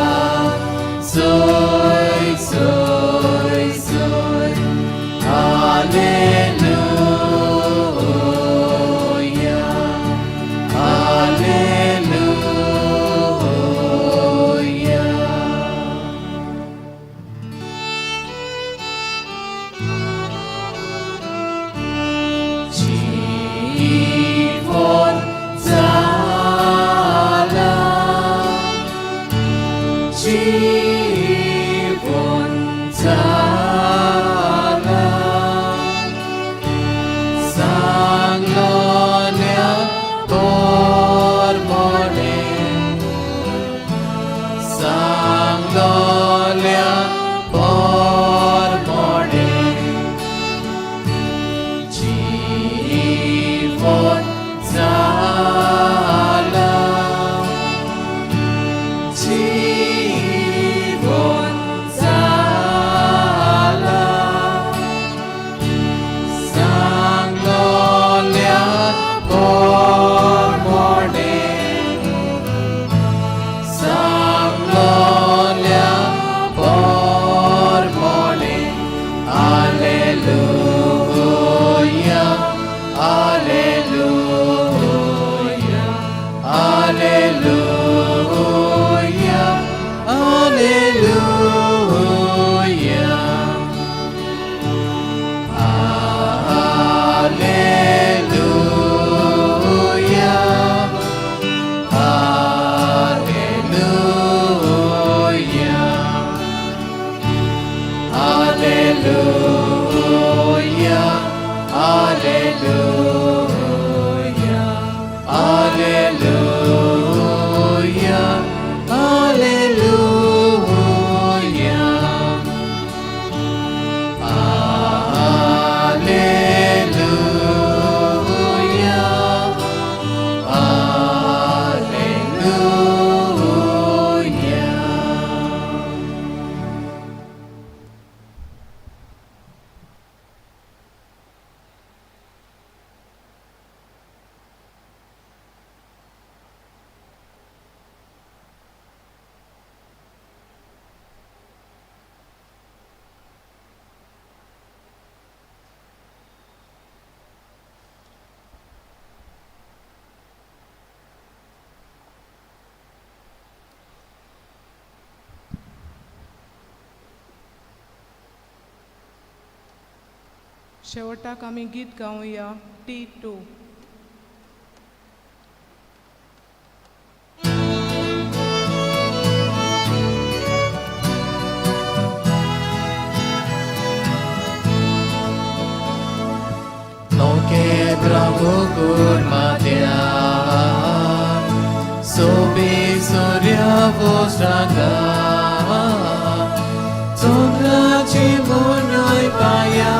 soy Alleluia Alleluia Jivon Zala Jivon Zala Sang Lonia Bormone Sang Lonia Bormone Jivon Zala Jivon Zala Sang Lonia Bormone Sang Lonia Bormone Alleluia Alleluia Alleluia Alleluia Alleluia Alleluia Alleluia Alleluia Alleluia Alleluia शेवटाक आमी गीत गावया T2. Noche bravo curmatea Sobi soria vostra ga Sombra ci munoi paia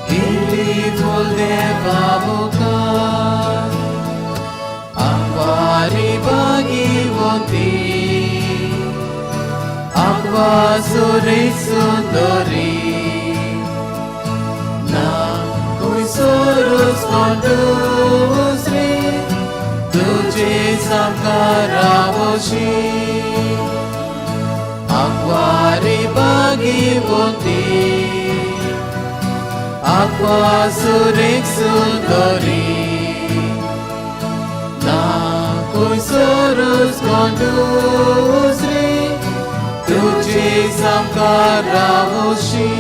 Ili voleva vocar Acquari bagi vonti Acqua surit sundori Na cui sorus condusri Duce samkaravoshi Acquari bagi vonti Acqua surit sundori Na cui sorus condusri Duce samkaravoshi